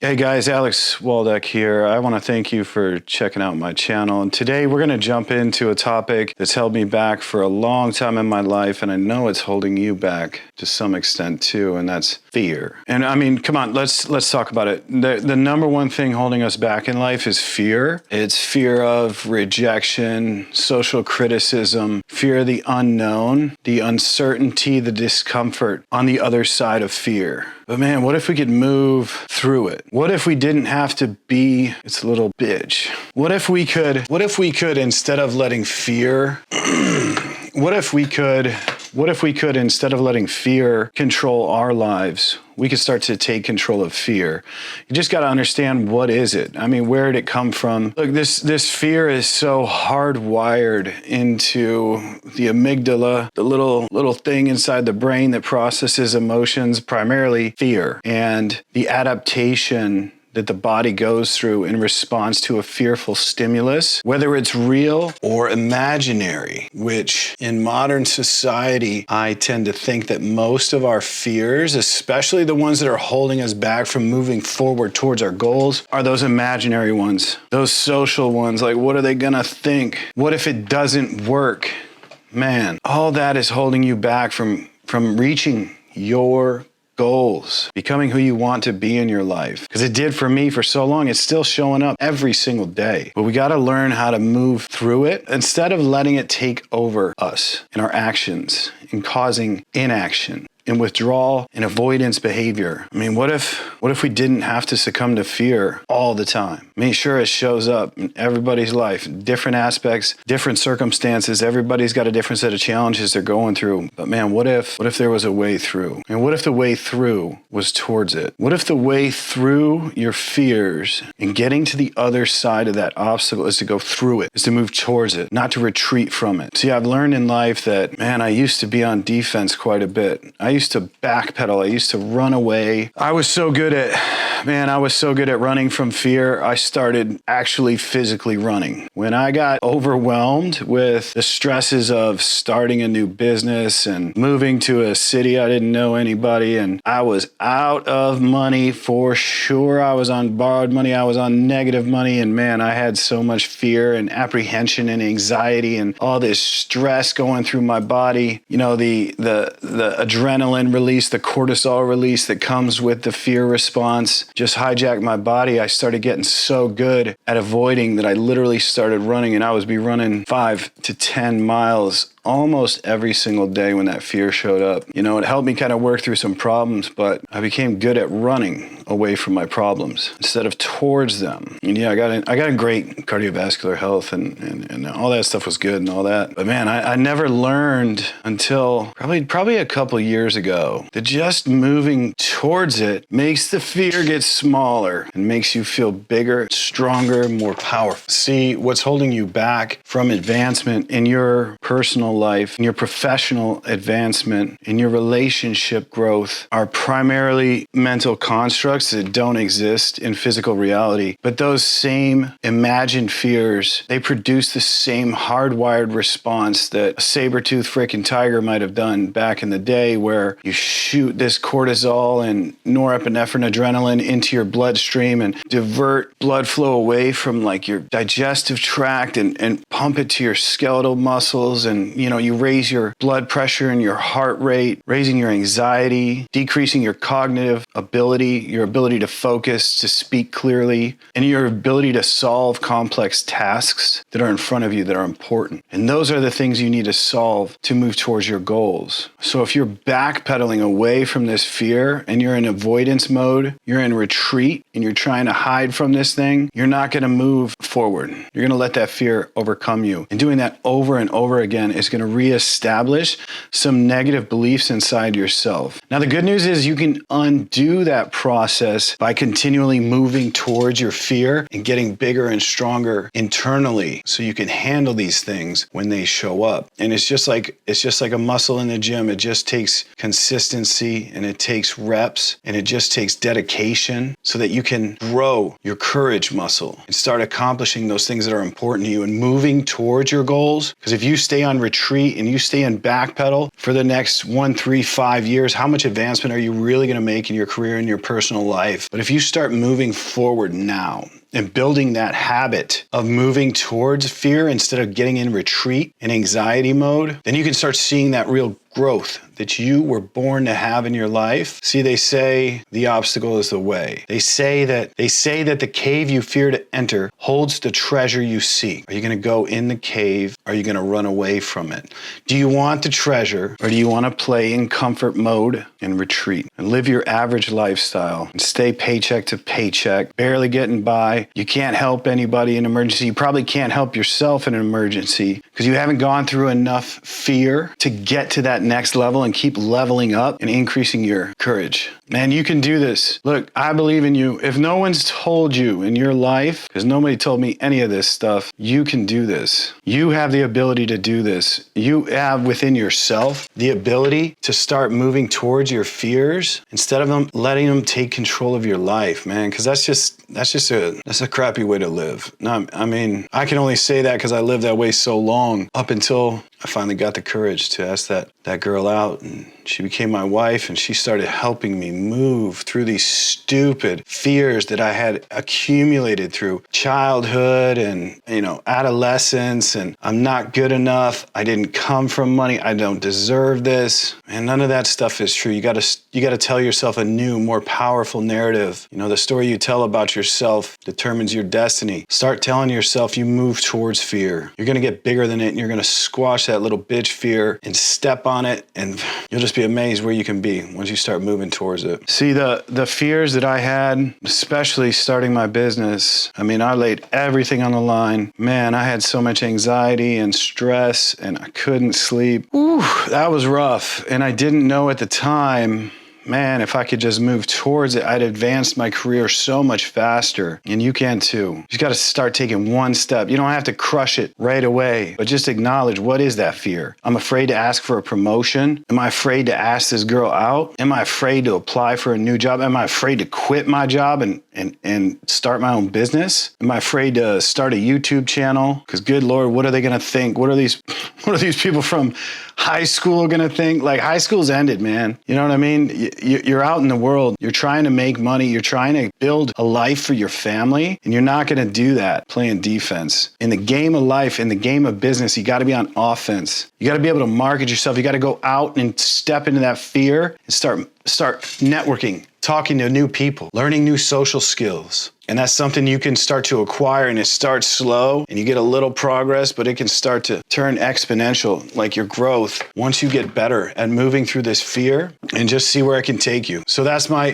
Hey guys, Alex Waldeck here. I want to thank you for checking out my channel. And today we're going to jump into a topic that's held me back for a long time in my life, and I know it's holding you back to some extent too, and that's fear. And I mean, come on, let's talk about it. The number one thing holding us back in life is fear. It's fear of rejection, social criticism, fear of the unknown, the uncertainty, the discomfort on the other side of fear. But man, what if we could move through it? What if we didn't have to be its little bitch? What if we could instead of letting fear, what if we could instead of letting fear control our lives, we could start to take control of fear. You just got to understand, what is it? I mean, where did it come from? Look, this fear is so hardwired into the amygdala, the little thing inside the brain that processes emotions, primarily fear, and the adaptation that the body goes through in response to a fearful stimulus, whether it's real or imaginary, which in modern society, I tend to think that most of our fears, especially the ones that are holding us back from moving forward towards our goals, are those imaginary ones, those social ones. Like, what are they gonna think? What if it doesn't work? Man, all that is holding you back from reaching your goals, becoming who you want to be in your life. Because it did for me for so long. It's still showing up every single day. But we got to learn how to move through it instead of letting it take over us in our actions and causing inaction and withdrawal and avoidance behavior. I mean, what if we didn't have to succumb to fear all the time? I mean, sure, it shows up in everybody's life, different aspects, different circumstances. Everybody's got a different set of challenges they're going through. But man, what if there was a way through? And what if the way through was towards it? What if the way through your fears and getting to the other side of that obstacle is to go through it, is to move towards it, not to retreat from it? See, I've learned in life that, man, I used to be on defense quite a bit. I used to backpedal. I used to run away. I was so good at running from fear. I started actually physically running. When I got overwhelmed with the stresses of starting a new business and moving to a city I didn't know anybody, and I was out of money for sure. I was on borrowed money. I was on negative money. And man, I had so much fear and apprehension and anxiety and all this stress going through my body. You know, the adrenaline release, the cortisol release that comes with the fear response just hijacked my body. I started getting so good at avoiding that I literally started running, and I would be running 5 to 10 miles almost every single day when that fear showed up. You know, it helped me kind of work through some problems, but I became good at running away from my problems instead of towards them. And yeah, I got a great cardiovascular health and all that stuff was good and all that. But man, I never learned until probably a couple years ago that just moving towards it makes the fear get smaller and makes you feel bigger, stronger, more powerful. See, what's holding you back from advancement in your personal life, in your professional advancement, in your relationship growth are primarily mental constructs that don't exist in physical reality. But those same imagined fears, they produce the same hardwired response that a saber-toothed freaking tiger might have done back in the day, where you shoot this cortisol and norepinephrine adrenaline into your bloodstream and divert blood flow away from like your digestive tract and pump it to your skeletal muscles. And you know, you raise your blood pressure and your heart rate, raising your anxiety, decreasing your cognitive ability, your ability to focus, to speak clearly, and your ability to solve complex tasks that are in front of you that are important. And those are the things you need to solve to move towards your goals. So if you're backpedaling away from this fear and you're in avoidance mode, you're in retreat, and you're trying to hide from this thing, you're not going to move forward. You're going to let that fear overcome you. And doing that over and over again is going to reestablish some negative beliefs inside yourself. Now, the good news is you can undo that process by continually moving towards your fear and getting bigger and stronger internally so you can handle these things when they show up. And it's just like a muscle in the gym. It just takes consistency, and it takes reps, and it just takes dedication so that you can grow your courage muscle and start accomplishing those things that are important to you and moving moving towards your goals. Because if you stay on retreat and you stay in backpedal for the next 1, 3, 5 years, how much advancement are you really going to make in your career and your personal life? But if you start moving forward now and building that habit of moving towards fear instead of getting in retreat and anxiety mode, then you can start seeing that real growth that you were born to have in your life. See, they say the obstacle is the way. They say that the cave you fear to enter holds the treasure you seek. Are you going to go in the cave? Or are you going to run away from it? Do you want the treasure, or do you want to play in comfort mode and retreat and live your average lifestyle and stay paycheck to paycheck, barely getting by? You can't help anybody in an emergency. You probably can't help yourself in an emergency because you haven't gone through enough fear to get to that next level and keep leveling up and increasing your courage. Man, you can do this. Look, I believe in you. If no one's told you in your life, because nobody told me any of this stuff, you can do this. You have the ability to do this. You have within yourself the ability to start moving towards your fears instead of letting them take control of your life, man, because that's a crappy way to live. No, I mean, I can only say that because I lived that way so long up until I finally got the courage to ask that girl out, and she became my wife, and she started helping me move through these stupid fears that I had accumulated through childhood and, adolescence, and I'm not good enough. I didn't come from money. I don't deserve this. And none of that stuff is true. You got to tell yourself a new, more powerful narrative. The story you tell about yourself determines your destiny. Start telling yourself you move towards fear. You're going to get bigger than it, and you're going to squash that little bitch fear and step on it, and you'll just be amazed where you can be once you start moving towards it. See, the fears that I had, especially starting my business, I mean, I laid everything on the line. Man, I had so much anxiety and stress, and I couldn't sleep. Ooh, that was rough. And I didn't know at the time, man, if I could just move towards it, I'd advance my career so much faster. And you can too. You just got to start taking one step. You don't have to crush it right away, but just acknowledge, what is that fear? I'm afraid to ask for a promotion. Am I afraid to ask this girl out? Am I afraid to apply for a new job? Am I afraid to quit my job and start my own business? Am I afraid to start a YouTube channel? Because good Lord, what are they going to think? What are these people from high school going to think? Like, high school's ended, man. You know what I mean? You're out in the world. You're trying to make money. You're trying to build a life for your family. And you're not going to do that playing defense. In the game of life, in the game of business, you got to be on offense. You got to be able to market yourself. You got to go out and step into that fear and start networking, talking to new people, learning new social skills. And that's something you can start to acquire, and it starts slow and you get a little progress, but it can start to turn exponential, like your growth, once you get better at moving through this fear and just see where it can take you. So that's my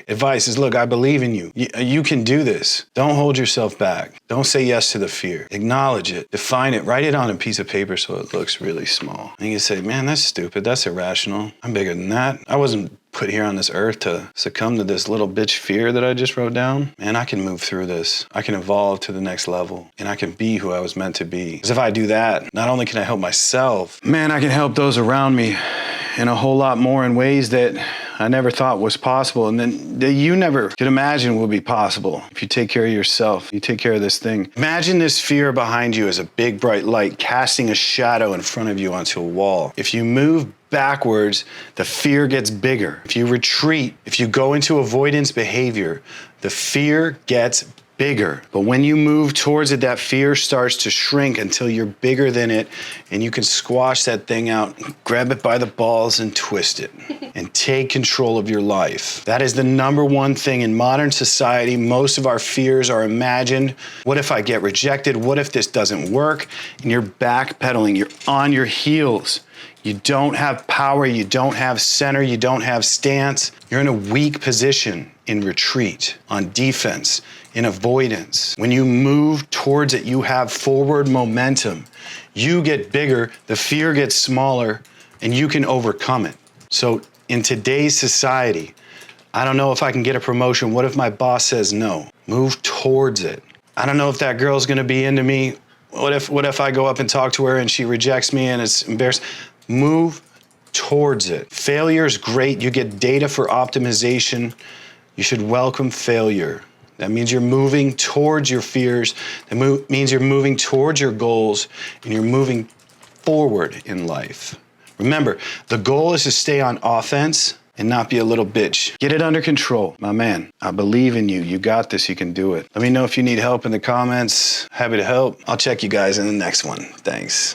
advice is, look, I believe in you. You can do this. Don't hold yourself back. Don't say yes to the fear. Acknowledge it. Define it. Write it on a piece of paper so it looks really small. And you can say, man, that's stupid. That's irrational. I'm bigger than that. I wasn't put here on this earth to succumb to this little bitch fear that I just wrote down. Man, I can move through this. I can evolve to the next level, and I can be who I was meant to be. Because if I do that, not only can I help myself, man, I can help those around me in a whole lot more in ways that I never thought was possible, and then that you never could imagine will be possible if you take care of yourself, you take care of this thing. Imagine this fear behind you as a big bright light casting a shadow in front of you onto a wall. If you move backwards, the fear gets bigger. If you retreat, if you go into avoidance behavior, the fear gets bigger. But when you move towards it, that fear starts to shrink until you're bigger than it, and you can squash that thing out, grab it by the balls and twist it and take control of your life. That is the number one thing in modern society. Most of our fears are imagined. What if I get rejected? What if this doesn't work? And you're backpedaling, you're on your heels. You don't have power, you don't have center, you don't have stance. You're in a weak position in retreat, on defense, in avoidance. When you move towards it, you have forward momentum. You get bigger, the fear gets smaller, and you can overcome it. So in today's society, I don't know if I can get a promotion. What if my boss says no? Move towards it. I don't know if that girl's gonna be into me. What if I go up and talk to her and she rejects me and it's embarrassing? Move towards it. Failure is great. You get data for optimization. You should welcome failure. That means you're moving towards your fears. That means you're moving towards your goals, and you're moving forward in life. Remember, the goal is to stay on offense and not be a little bitch. Get it under control. My man, I believe in you. You got this. You can do it. Let me know if you need help in the comments. Happy to help. I'll check you guys in the next one. Thanks.